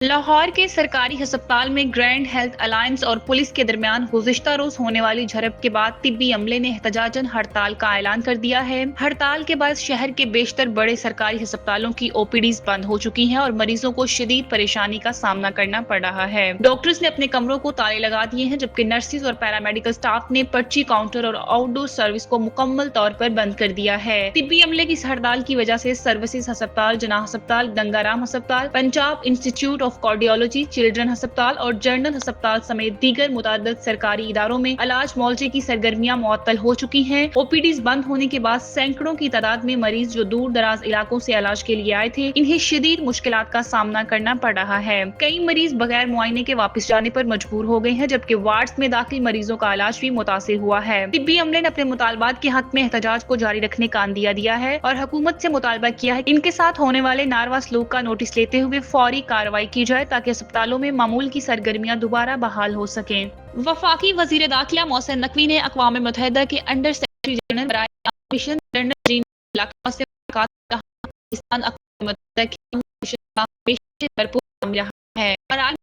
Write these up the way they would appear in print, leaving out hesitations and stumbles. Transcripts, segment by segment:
लाहौर के सरकारी अस्पताल में ग्रैंड हेल्थ अलायंस और पुलिस के दरमियान गुज़िश्ता रोज होने वाली झड़प के बाद तिब्बी अमले ने एहतजाजन हड़ताल का ऐलान कर दिया है। हड़ताल के बाद शहर के बेशतर बड़े सरकारी अस्पतालों की ओपीडीज बंद हो चुकी हैं और मरीजों को शदीद परेशानी का सामना करना पड़ रहा है। डॉक्टर्स ने अपने कमरों को ताले लगा दिए हैं, जबकि नर्सिस और पैरामेडिकल स्टाफ ने पर्ची काउंटर और आउटडोर सर्विस को मुकम्मल तौर पर बंद कर दिया है। तिब्बी अमले की इस हड़ताल की वजह से सर्विसेज अस्पताल, जनाह अस्पताल, गंगाराम अस्पताल, Punjab institute of cardiology, children अस्पताल और जनरल अस्पताल समेत दीगर मुतअद्दिद सरकारी इदारों में इलाज मुआवजे की सरगर्मियां मुअत्तल हो चुकी हैं। ओपीडीज बंद होने के बाद सैकड़ों की तादाद में मरीज जो दूर दराज इलाकों से इलाज के लिए आए थे, इन्हें शदीद मुश्किलात का सामना करना पड़ रहा है। कई मरीज बगैर मुआयने के वापस जाने पर मजबूर हो गए हैं, जबकि वार्ड्स में दाखिल मरीजों का इलाज भी मुतासिर हुआ है। तिब्बी अमले ने अपने मुतालबात के हक में एहतजाज को जारी रखने का अंदिया दिया है और हुकूमत से मुतालबा किया है कि इनके साथ होने वाले नारवा सलूक का नोटिस लेते हुए फौरी कार्रवाई की जाए ताकि अस्पतालों में मामूल की सरगर्मियां दोबारा बहाल हो सकें। वफाकी वजीर दाखिला मोहसिन नकवी ने अक़वाम मुत्तहिदा के अंडर सेक्रेटरी जनरल बराए मिशन जनरल जीन लाखवा से मुलाकात में कहा कि पाकिस्तान अक़वाम मुत्तहिदा की मिशन में भरपूर काम रहा है और आगे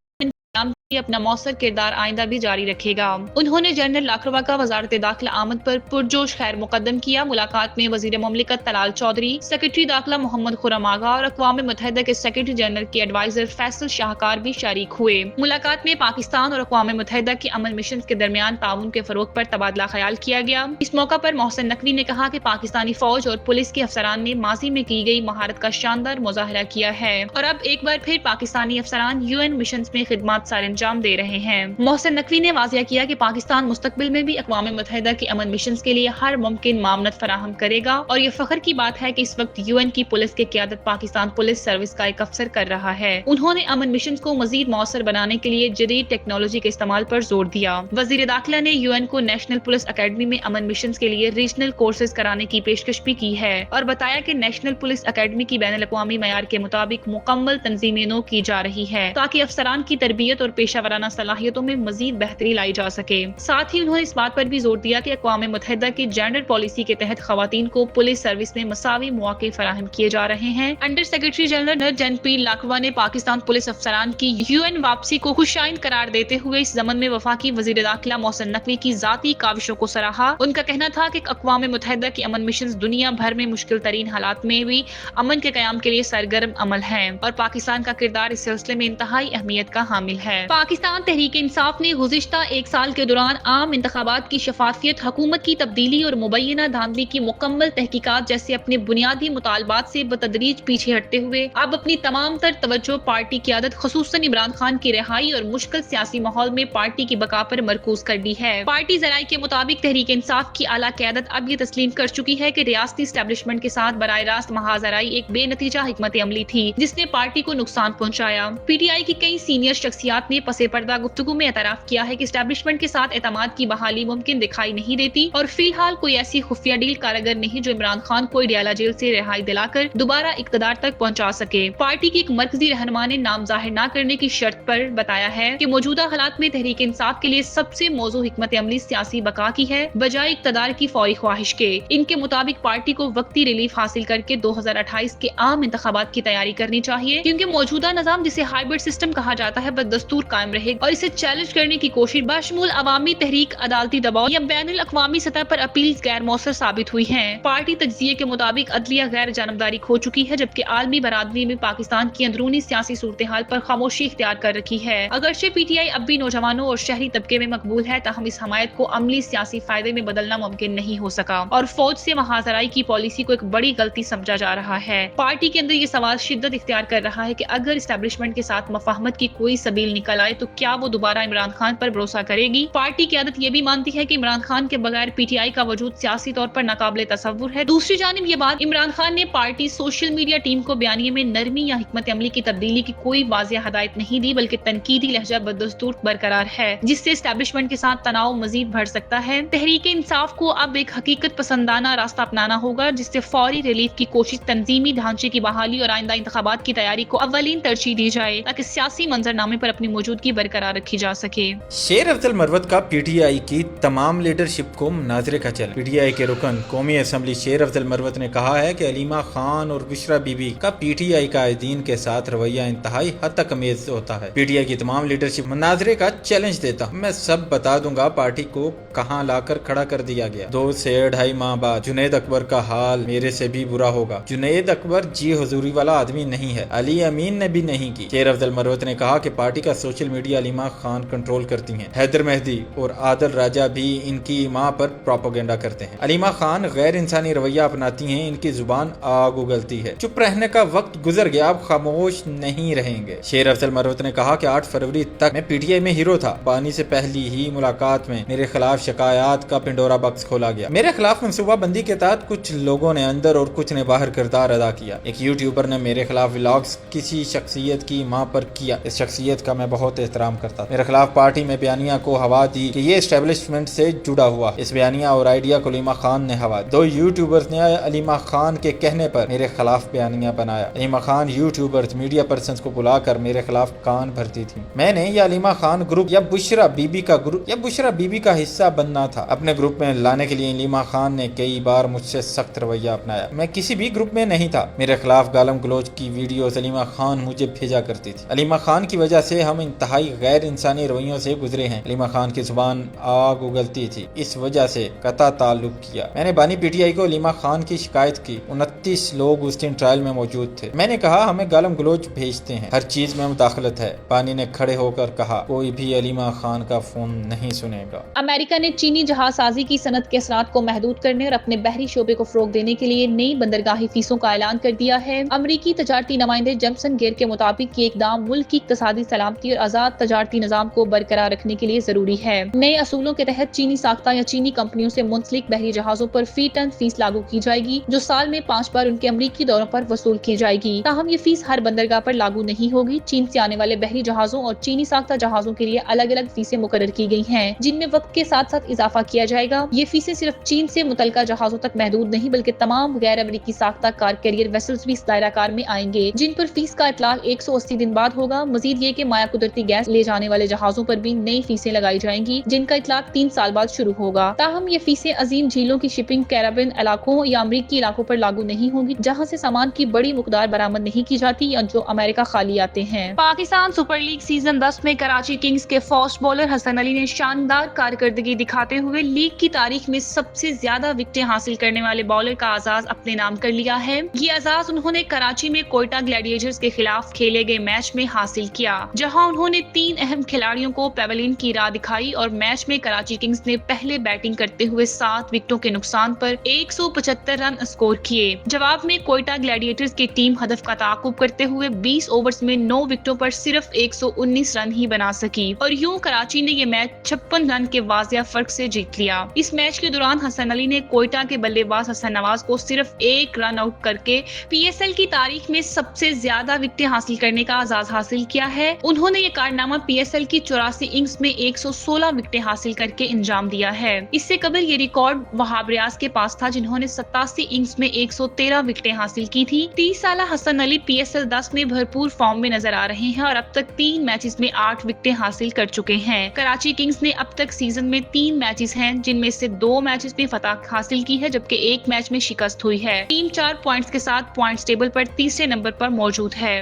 अपना मौसर किरदार आइंदा भी जारी रखेगा। उन्होंने जनरल लाखवा का वजारत दाखिला आमद पर पुरजोश खैर मुकदम किया। मुलाकात में वजीर मुमलिकत तलाल चौधरी, सेक्रेटरी दाखिला मोहम्मद खुर्रम आगा और अक़वाम मुत्तहिदा के सेक्रेटरी जनरल के एडवाइजर फैसल शाहकार भी शरीक हुए। मुलाकात में पाकिस्तान और अक़वाम मुत्तहिदा के अमन मिशन के दरमियान ताउन के फरोग पर तबादला ख्याल किया गया। इस मौका पर मोहसिन नकवी ने कहा कि पाकिस्तानी फौज और पुलिस के अफसरान ने माजी में की गई महारत का शानदार मुजाहरा किया है और अब एक बार फिर पाकिस्तानी अफसरान यूएन मिशन में खिदमत सर अंजाम दे रहे हैं। मोहसिन नकवी ने वाज़िया किया कि पाकिस्तान मुस्तकबिल में भी अक़वाम मुत्तहिदा के अमन मिशन के लिए हर मुमकिन मामनत फराहम करेगा और ये फख्र की बात है कि इस वक्त यूएन की पुलिस की क़यादत पाकिस्तान पुलिस सर्विस का एक अफसर कर रहा है। उन्होंने अमन मिशन को मजीद मौसर बनाने के लिए जदीद टेक्नोलॉजी के इस्तेमाल पर जोर दिया। वजीर दाखिला ने यूएन को नेशनल पुलिस अकेडमी में अमन मिशन के लिए रीजनल कोर्सेज कराने की पेशकश भी की है और बताया कि नेशनल पुलिस अकेडमी की बैनुल अक़वामी मयार के मुताबिक मुकम्मल तंजीमें नो की जा रही है ताकि अफसरान की तरबियत और पेशावराना सलाहियतों में मजीद बेहतरी लाई जा सके। साथ ही उन्होंने इस बात पर भी जोर दिया कि अक़वाम मुत्तहिदा की जेंडर पॉलिसी के तहत खवातीन को पुलिस सर्विस में मसावी मौके फराहम किए जा रहे हैं। अंडर सेक्रेटरी जनरल जनपी लाखवा ने पाकिस्तान पुलिस अफसरान की यूएन वापसी को खुशाइंद करार देते हुए इस ज़मन में वफाकी वजीर दाखिला मोहसिन नकवी की जाती काविशों को सराहा। उनका कहना था कि अक़वाम मुत्तहिदा की अमन मिशन दुनिया भर में मुश्किल तरीन हालात में भी अमन के क़याम के लिए सरगर्म अमल है और पाकिस्तान का किरदार इस सिलसिले में इंतहाई अहमियत का हामिल है। पाकिस्तान तहरीक इंसाफ ने गुज़िश्ता एक साल के दौरान आम इंतखाबात की शफाफियत, हुकूमत की तब्दीली और मुबैना धांधली की मुकम्मल तहकीकात जैसे अपने बुनियादी मुतालबात से बतदरीज पीछे हटते हुए अब अपनी तमाम तर तवज्जो पार्टी क़यादत खुसूसन इमरान खान की रिहाई और मुश्किल सियासी माहौल में पार्टी की बका पर मरकूज कर दी है। पार्टी ज़राए के मुताबिक तहरीक इंसाफ की आला क़यादत अब ये तस्लीम कर चुकी है कि रियासती इस्टेब्लिशमेंट के साथ बराह रास्त महाजराई एक बेनतीजा हिकमत अमली थी जिसने पार्टी को नुकसान पहुँचाया। पीटीआई की कई सीनियर शख्सियात ने पसे पर्दा गुफ्तगू में एतराफ किया है कि इस्टेब्लिशमेंट के साथ एतमाद की बहाली मुमकिन दिखाई नहीं देती और फिलहाल कोई ऐसी खुफिया डील कारगर नहीं जो इमरान खान को डियाला जेल से रिहाई दिलाकर दोबारा इक़्तिदार तक पहुंचा सके। पार्टी की एक मरकजी रहनुमा ने नाम जाहिर न करने की शर्त पर बताया है कि मौजूदा हालात में तहरीक इंसाफ के लिए सबसे मौजू हिकमत अमली सियासी बका की है बजाय इक़्तिदार की फौरी ख्वाहिश के। इनके मुताबिक पार्टी को वक्ती रिलीफ हासिल करके 2028 के आम इंतखाबात की तैयारी करनी चाहिए क्योंकि मौजूदा निजाम जिसे हाइब्रिड सिस्टम कहा जाता है बदस्तूर कायम रहेगा और इसे चैलेंज करने की कोशिश बशमूल अवामी तहरीक, अदालती दबाव या बैनुल अक़वामी सतह पर अपील गैर मौसर साबित हुई हैं। पार्टी तज्जिये के मुताबिक अदलिया गैर जानबदारी खो चुकी है जबकि आलमी बरादरी में पाकिस्तान की अंदरूनी सियासी सूरत हाल पर खामोशी इख्तियार कर रखी है। अगरचे पीटीआई अब भी नौजवानों और शहरी तबके में मकबूल है ताहम इस हमायत को अमली सियासी फायदे में बदलना मुमकिन नहीं हो सका और फौज से महाजराई की पॉलिसी को एक बड़ी गलती समझा जा रहा है। पार्टी के अंदर ये सवाल शिद्दत इख्तियार कर रहा है कि अगर इस्टेब्लिशमेंट के साथ मफाहमत की कोई सबील निकल आए तो क्या वो दोबारा इमरान खान पर भरोसा करेगी। पार्टी की आदत ये भी मानती है कि इमरान खान के बगैर पीटीआई का वजूद सियासी तौर पर नाकाबिले तसव्वुर है। दूसरी जानिब ये बात इमरान खान ने पार्टी सोशल मीडिया टीम को बयानिए में नरमी या हिकमत अमली की तब्दीली की कोई वाज़ेह हदायत नहीं दी बल्कि तनकीदी लहजा बदस्तूर बरकरार है जिससे इस्टेब्लिशमेंट के साथ तनाव मजीद बढ़ सकता है। तहरीक इंसाफ को अब एक हकीकत पसंदाना रास्ता अपनाना होगा जिससे फौरी रिलीफ की कोशिश, तंजीमी ढांचे की बहाली और आइंदा इंतखाबात की तैयारी को अव्वलीन तरजीह दी जाए ताकि सियासी मंजरनामे पर अपनी मौजूदा موجودگی برقرار رکھی جا سکے۔ شیر افضل مروت کا پی ٹی آئی کی تمام لیڈرشپ کو مناظرے کا چیلنج۔ پی ٹی آئی کے رکن قومی اسمبلی شیر افضل مروت نے کہا ہے کہ علیمہ خان اور بشرا بی بی کا پی ٹی آئی قائدین کے ساتھ رویہ انتہائی حد تک امیز ہوتا ہے۔ پی ٹی آئی کی تمام لیڈرشپ مناظرے کا چیلنج دیتا ہوں، میں سب بتا دوں گا پارٹی کو کہاں لا کر کھڑا کر دیا گیا۔ 2 سے 2.5 ماہ بعد جنید اکبر کا حال میرے سے بھی برا ہوگا۔ جنید اکبر جی حضوری والا آدمی نہیں ہے، علی امین نے بھی نہیں کی۔ شیر افضل مروت نے کہا کہ پارٹی کا social media Alima Khan control کرتی ہیں۔ حیدر مہدی اور عادل راجہ بھی ان کی ماں پر پروپیگنڈا کرتے ہیں۔ علیمہ خان غیر انسانی رویہ اپناتی ہیں، ان کی زبان آگ اگلتی ہے۔ چپ رہنے کا وقت گزر گیا، اب خاموش نہیں رہیں گے۔ شیر افضل مروت نے کہا کہ 8 فروری تک میں پی ٹی آئی میں ہیرو تھا، پانی سے پہلی ہی ملاقات میں میرے خلاف شکایات کا پنڈورا باکس کھولا گیا۔ میرے خلاف منصوبہ بندی کے تحت کچھ لوگوں نے اندر اور کچھ نے باہر کردار ادا کیا۔ ایک یوٹیوبر نے میرے خلاف ولاگز کسی شخصیت کی ماں پر کیا، اس شخصیت کا میں بہت احترام کرتا تھا۔ میرے خلاف پارٹی میں بیانیہ کو ہوا دی کہ یہ اسٹیبلشمنٹ سے جڑا ہوا۔ اس بیانیہ اور آئیڈیا کو علیمہ خان نے ہوا دی۔ 2 یوٹیوبرز نے علیمہ خان کے کہنے پر میرے خلاف بیانیہ بنایا۔ Alima Khan YouTubers media persons کو بلا کر میرے خلاف کان بھرتی تھی۔ میں نے یہ علیمہ خان گروپ یا بشرا بی بی کا گروپ یا بشرا بی بی کا حصہ بننا تھا۔ اپنے گروپ میں لانے کے لیے علیمہ خان نے کئی بار مجھ سے سخت رویہ اپنایا۔ میں کسی بھی گروپ میں نہیں تھا۔ میرے خلاف گالم گلوچ کی ویڈیوز علیمہ خان مجھے بھیجا کرتی تھی۔ علیمہ خان کی وجہ سے ہم انتہائی غیر انسانی رویوں سے گزرے ہیں۔ علیمہ خان کی زبان آگ اگلتی تھی، اس وجہ سے قطع تعلق کیا۔ میں نے بانی پی ٹی آئی کو علیمہ خان کی شکایت کی۔ 29 لوگ اس دن ٹرائل میں موجود تھے۔ میں نے کہا ہمیں گالم گلوچ بھیجتے ہیں، ہر چیز میں مداخلت ہے۔ بانی نے کھڑے ہو کر کہا کوئی بھی علیمہ خان کا فون نہیں سنے گا۔ امریکہ نے چینی جہاز سازی کی صنعت کے اثرات کو محدود کرنے اور اپنے بحری شعبے کو فروغ دینے کے لیے نئی بندرگاہی فیسوں کا اعلان کر دیا ہے۔ امریکی تجارتی نمائندے جیمسن گیر کے مطابق یہ اقدام ملک کی اقتصادی سلامتی اور آزاد تجارتی نظام کو برقرار رکھنے کے لیے ضروری ہے۔ نئے اصولوں کے تحت چینی ساختہ یا چینی کمپنیوں سے منسلک بحری جہازوں پر فی ٹن فیس لاگو کی جائے گی، جو سال میں 5 بار ان کے امریکی دوروں پر وصول کی جائے گی۔ تاہم یہ فیس ہر بندرگاہ پر لاگو نہیں ہوگی۔ چین سے آنے والے بحری جہازوں اور چینی ساختہ جہازوں کے لیے الگ الگ فیسیں مقرر کی گئی ہیں، جن میں وقت کے ساتھ ساتھ اضافہ کیا جائے گا۔ یہ فیسیں صرف چین سے متعلقہ جہازوں تک محدود نہیں بلکہ تمام غیر امریکی ساختہ کار کیریئر ویسلز بھی اس دائرہ کار میں آئیں گے، جن پر فیس کا اطلاق 180 دن بعد ہوگا۔ مزید یہ کہ مائع قدرتی گیس لے جانے والے جہازوں پر بھی نئی فیسیں لگائی جائیں گی، جن کا اطلاق 3 سال بعد شروع ہوگا۔ تاہم یہ فیسیں عظیم جھیلوں کی شپنگ، کیرابین علاقوں یا امریکی علاقوں پر لاگو نہیں ہوں گی جہاں سے سامان کی بڑی مقدار برآمد نہیں کی جاتی یا جو امریکہ خالی آتے ہیں۔ پاکستان سپر لیگ سیزن 10 میں کراچی کنگز کے فاسٹ بولر حسن علی نے شاندار کارکردگی دکھاتے ہوئے لیگ کی تاریخ میں سب سے زیادہ وکٹیں حاصل کرنے والے بالر کا اعزاز اپنے نام کر لیا ہے۔ یہ اعزاز انہوں نے کراچی میں کوئٹہ گلیڈیٹرز کے خلاف کھیلے گئے میچ میں حاصل کیا، جہاں انہوں نے 3 اہم کھلاڑیوں کو پیویلین کی راہ دکھائی اور میچ میں کراچی کنگز نے پہلے بیٹنگ کرتے ہوئے 7 وکٹوں کے نقصان پر 175 رن اسکور کیے۔ جواب میں کوئٹہ گلیڈیٹرز کی ٹیم ہدف کا تعاقب کرتے ہوئے 20 اوورز میں 9 وکٹوں پر صرف 119 رن ہی بنا سکی اور یوں کراچی نے یہ میچ 56 رن کے واضح فرق سے جیت لیا۔ اس میچ کے دوران حسن علی نے کوئٹہ کے بلے باز حسن نواز کو صرف 1 رن آؤٹ کر کے پی ایس ایل کی تاریخ میں سب سے زیادہ وکٹیں حاصل کرنے کا اعزاز حاصل کیا ہے۔ انہوں نے یہ کارنامہ پی ایس ایل کی 84 اننگز میں 116 وکٹیں حاصل کر کے انجام دیا ہے۔ اس سے قبل یہ ریکارڈ وہاب ریاض کے پاس تھا، جنہوں نے 87 اننگز میں 113 وکٹیں حاصل کی تھی۔ 30 سالہ Hasan Ali P S L 10 میں بھرپور فارم میں نظر آ رہے ہیں اور اب تک 3 میچز میں 8 وکٹیں حاصل کر چکے ہیں۔ کراچی کنگز نے اب تک سیزن میں 3 میچز ہیں، جن میں سے 2 میچز میں فتح حاصل کی ہے جبکہ 1 میچ میں شکست ہوئی ہے۔ ٹیم 4 پوائنٹس کے ساتھ پوائنٹس ٹیبل پر تیسرے نمبر پر موجود ہے۔